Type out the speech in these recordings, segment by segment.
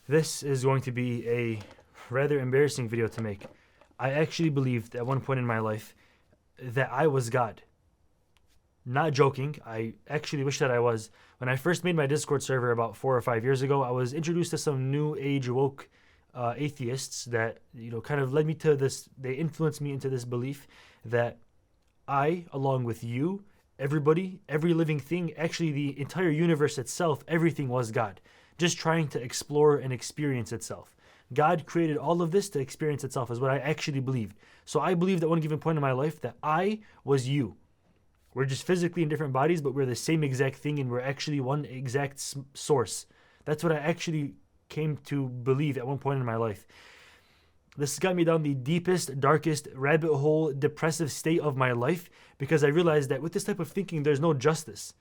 This is going to be a rather embarrassing video to make. I actually believed at one point in my life that I was God. Not joking, I actually wish that I was. When I first made my Discord server about 4 or 5 years ago, I was introduced to some new age woke atheists that, kind of led me to this. They influenced me into this belief that I, along with you, everybody, every living thing, actually the entire universe itself, everything was God, just trying to explore and experience itself. God created all of this to experience itself, is what I actually believed. So I believed at one given point in my life that I was you. We're just physically in different bodies, but we're the same exact thing, and we're actually one exact source. That's what I actually came to believe at one point in my life. This got me down the deepest, darkest, rabbit hole, depressive state of my life, because I realized that with this type of thinking, there's no justice.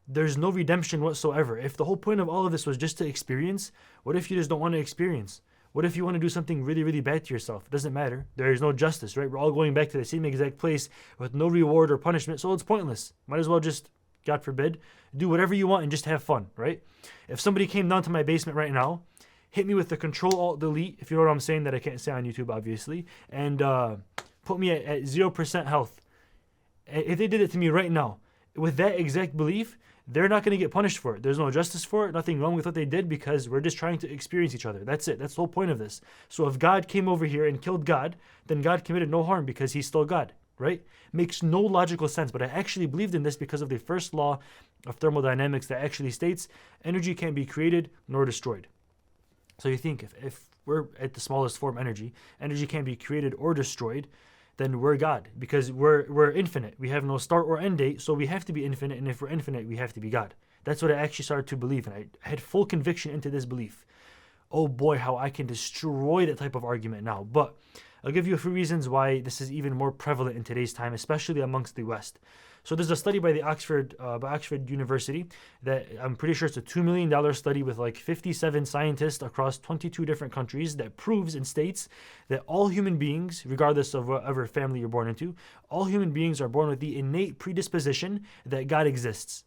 There's no redemption whatsoever. If the whole point of all of this was just to experience, what if you just don't want to experience? What if you want to do something really, really bad to yourself? It doesn't matter. There is no justice, right? We're all going back to the same exact place with no reward or punishment, so it's pointless. Might as well just, God forbid, do whatever you want and just have fun, right? If somebody came down to my basement right now, hit me with the Control-Alt-Delete, if you know what I'm saying, that I can't say on YouTube, obviously, and put me at 0% health. If they did it to me right now, with that exact belief, they're not going to get punished for it. There's no justice for it, nothing wrong with what they did, because we're just trying to experience each other. That's it. That's the whole point of this. So if God came over here and killed God, then God committed no harm because he's still God, right? Makes no logical sense, but I actually believed in this because of the first law of thermodynamics that actually states energy can't be created nor destroyed. So you think if we're at the smallest form energy can't be created or destroyed, then we're God, because we're infinite. We have no start or end date, so we have to be infinite, and if we're infinite, we have to be God. That's what I actually started to believe, and I had full conviction into this belief. Oh boy, how I can destroy that type of argument now. But I'll give you a few reasons why this is even more prevalent in today's time, especially amongst the West. So there's a study by Oxford University that I'm pretty sure it's a $2 million study with like 57 scientists across 22 different countries that proves and states that all human beings, regardless of whatever family you're born into, all human beings are born with the innate predisposition that God exists.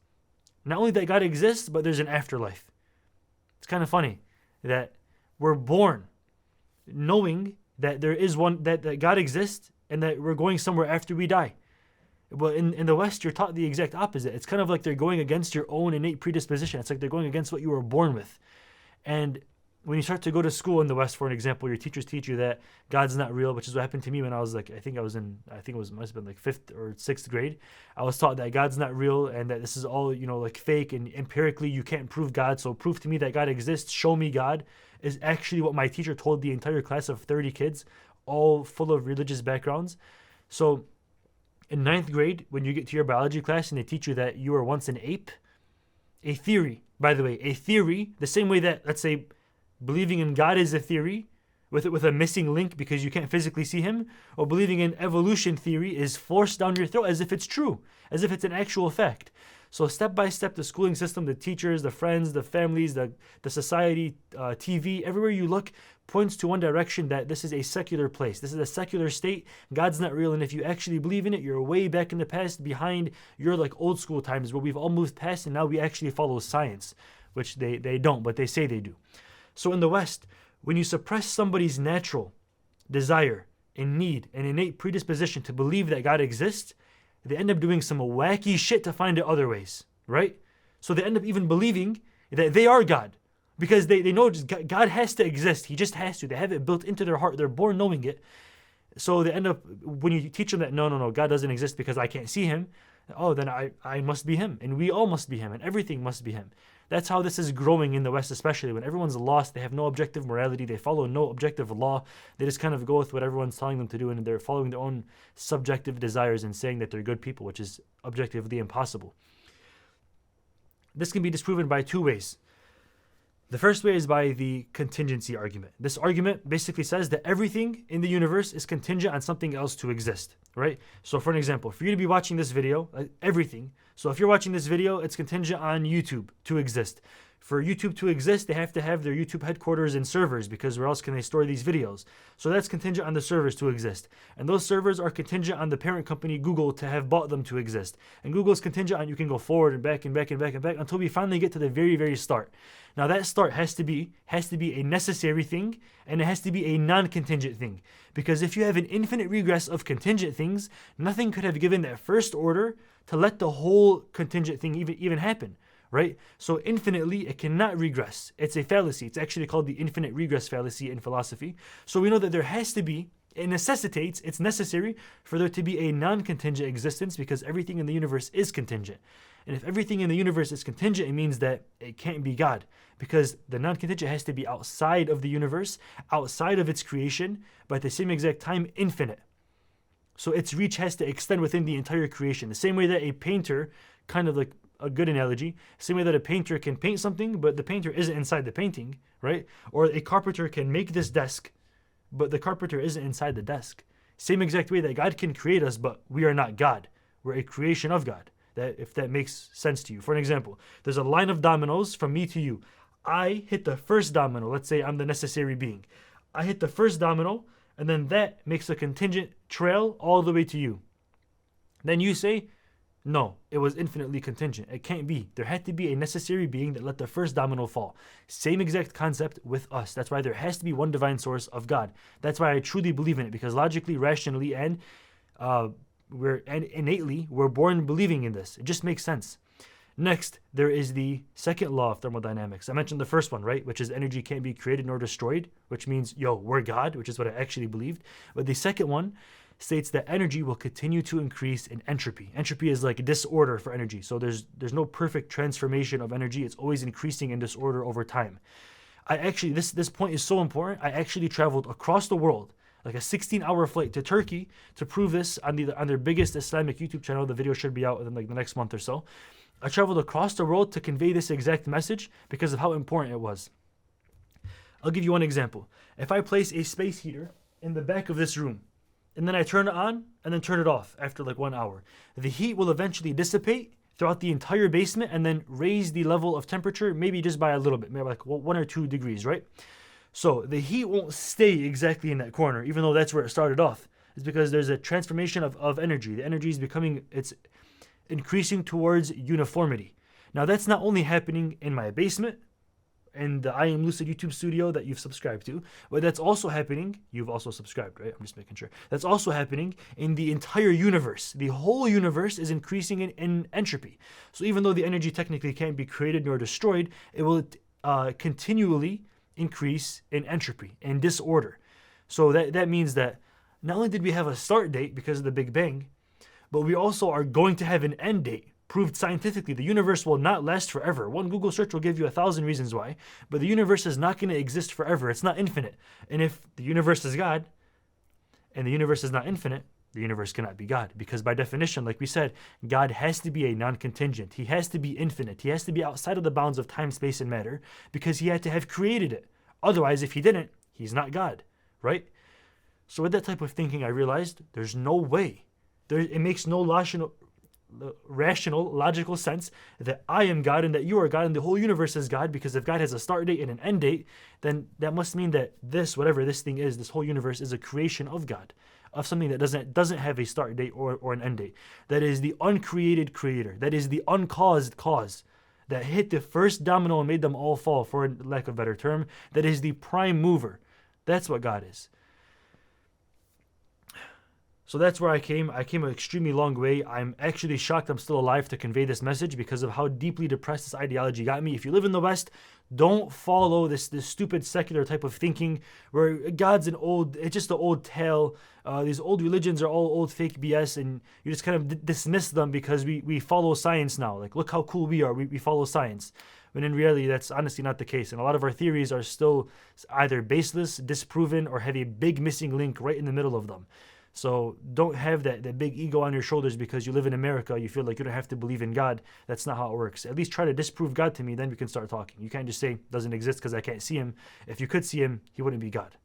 Not only that God exists, but there's an afterlife. It's kind of funny that we're born knowing that there is one, that God exists, and that we're going somewhere after we die. But in the West, you're taught the exact opposite. It's kind of like they're going against your own innate predisposition. It's like they're going against what you were born with. And when you start to go to school in the West, for an example, your teachers teach you that God's not real, which is what happened to me when I was like, must have been like 5th or 6th grade. I was taught that God's not real and that this is all, like fake, and empirically you can't prove God. So prove to me that God exists. Show me God is actually what my teacher told the entire class of 30 kids, all full of religious backgrounds. So in 9th grade, when you get to your biology class and they teach you that you were once an ape, a theory, by the way, the same way that, let's say, believing in God is a theory with a missing link because you can't physically see him, or believing in evolution theory is forced down your throat as if it's true, as if it's an actual fact. So step by step, the schooling system, the teachers, the friends, the families, the society, TV, everywhere you look points to one direction, that this is a secular place. This is a secular state. God's not real. And if you actually believe in it, you're way back in the past, behind your like old school times where we've all moved past, and now we actually follow science, which they don't, but they say they do. So in the West, when you suppress somebody's natural desire and need and innate predisposition to believe that God exists, they end up doing some wacky shit to find it other ways, right? So they end up even believing that they are God, because they know God has to exist. He just has to. They have it built into their heart. They're born knowing it. So they end up, when you teach them that, no, God doesn't exist because I can't see him, then I must be him, and we all must be him, and everything must be him. That's how this is growing in the West, especially when everyone's lost. They have no objective morality. They follow no objective law. They just kind of go with what everyone's telling them to do, and they're following their own subjective desires and saying that they're good people, which is objectively impossible. This can be disproven by two ways. The first way is by the contingency argument. This argument basically says that everything in the universe is contingent on something else to exist, right? So for an example, for you to be watching this video, everything. So if you're watching this video, it's contingent on YouTube to exist. For YouTube to exist, they have to have their YouTube headquarters and servers, because where else can they store these videos? So that's contingent on the servers to exist. And those servers are contingent on the parent company, Google, to have bought them to exist. And Google's contingent on you can go forward and back and back and back and back until we finally get to the very, very start. Now that start has to be a necessary thing, and it has to be a non-contingent thing. Because if you have an infinite regress of contingent things, nothing could have given that first order to let the whole contingent thing even happen. Right? So infinitely, it cannot regress. It's a fallacy. It's actually called the infinite regress fallacy in philosophy. So we know that there has to be, it's necessary for there to be a non-contingent existence, because everything in the universe is contingent. And if everything in the universe is contingent, it means that it can't be God, because the non-contingent has to be outside of the universe, outside of its creation, but at the same exact time, infinite. So its reach has to extend within the entire creation. The same way that a painter, kind of like a good analogy, same way that a painter can paint something, but the painter isn't inside the painting, right? Or a carpenter can make this desk, but the carpenter isn't inside the desk. Same exact way that God can create us, but we are not God. We're a creation of God. That, if that makes sense to you. For an example, there's a line of dominoes from me to you. I hit the first domino. Let's say I'm the necessary being. I hit the first domino, and then that makes a contingent trail all the way to you. Then you say, no, it was infinitely contingent. It can't be. There had to be a necessary being that let the first domino fall. Same exact concept with us. That's why there has to be one divine source of God. That's why I truly believe in it, because logically, rationally, and innately, we're born believing in this. It just makes sense. Next, there is the second law of thermodynamics. I mentioned the first one, right? Which is energy can't be created nor destroyed, which means, we're God, which is what I actually believed. But the second one states that energy will continue to increase in entropy. Entropy is like disorder for energy. So there's no perfect transformation of energy. It's always increasing in disorder over time. I actually, this point is so important. I actually traveled across the world, like a 16-hour flight to Turkey, to prove this on their biggest Islamic YouTube channel. The video should be out in like the next month or so. I traveled across the world to convey this exact message because of how important it was. I'll give you one example. If I place a space heater in the back of this room, and then I turn it on and then turn it off after like 1 hour, the heat will eventually dissipate throughout the entire basement and then raise the level of temperature maybe just by a little bit, maybe like 1 or 2 degrees, right? So the heat won't stay exactly in that corner, even though that's where it started off. It's because there's a transformation of energy. The energy is it's increasing towards uniformity. Now that's not only happening in my basement, in the iamLucid YouTube studio that you've subscribed to, but that's also happening, you've also subscribed, right? I'm just making sure. That's also happening in the entire universe. The whole universe is increasing in entropy. So even though the energy technically can't be created nor destroyed, it will continually increase in entropy and disorder. So that means that not only did we have a start date because of the Big Bang, but we also are going to have an end date. Proved scientifically, the universe will not last forever. One Google search will give you 1,000 reasons why, but the universe is not going to exist forever. It's not infinite. And if the universe is God, and the universe is not infinite, the universe cannot be God. Because by definition, like we said, God has to be a non-contingent. He has to be infinite. He has to be outside of the bounds of time, space, and matter, because he had to have created it. Otherwise, if he didn't, he's not God, right? So with that type of thinking, I realized there's no way. It makes no rational, logical sense that I am God and that you are God and the whole universe is God, because if God has a start date and an end date, then that must mean that whatever this thing is, this whole universe is a creation of God, of something that doesn't have a start date or an end date. That is the uncreated creator. That is the uncaused cause that hit the first domino and made them all fall, for lack of a better term. That is the prime mover. That's what God is. So that's where I came. I came an extremely long way. I'm actually shocked I'm still alive to convey this message because of how deeply depressed this ideology got me. If you live in the West, don't follow this stupid secular type of thinking where God's it's just an old tale. These old religions are all old fake BS, and you just kind of dismiss them because we follow science now. Like, look how cool we are. We follow science. When in reality, that's honestly not the case. And a lot of our theories are still either baseless, disproven, or have a big missing link right in the middle of them. So don't have that big ego on your shoulders because you live in America. You feel like you don't have to believe in God. That's not how it works. At least try to disprove God to me, then we can start talking. You can't just say doesn't exist because I can't see him. If you could see him, he wouldn't be God.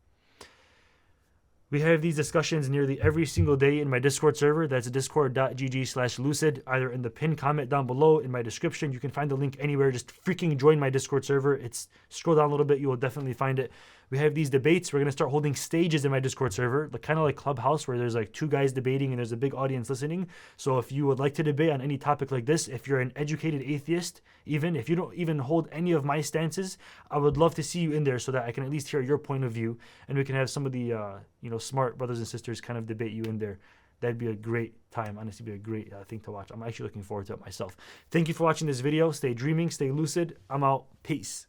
We have these discussions nearly every single day in my Discord server. That's discord.gg/lucid. Either in the pinned comment down below in my description. You can find the link anywhere. Just freaking join my Discord server. It's scroll down a little bit. You will definitely find it. We have these debates. We're going to start holding stages in my Discord server, like kind of like Clubhouse, where there's like two guys debating and there's a big audience listening. So if you would like to debate on any topic like this, if you're an educated atheist, even if you don't even hold any of my stances, I would love to see you in there so that I can at least hear your point of view, and we can have some of the smart brothers and sisters kind of debate you in there. That'd be a great time. Honestly, be a great thing to watch. I'm actually looking forward to it myself. Thank you for watching this video. Stay dreaming, stay lucid. I'm out. Peace.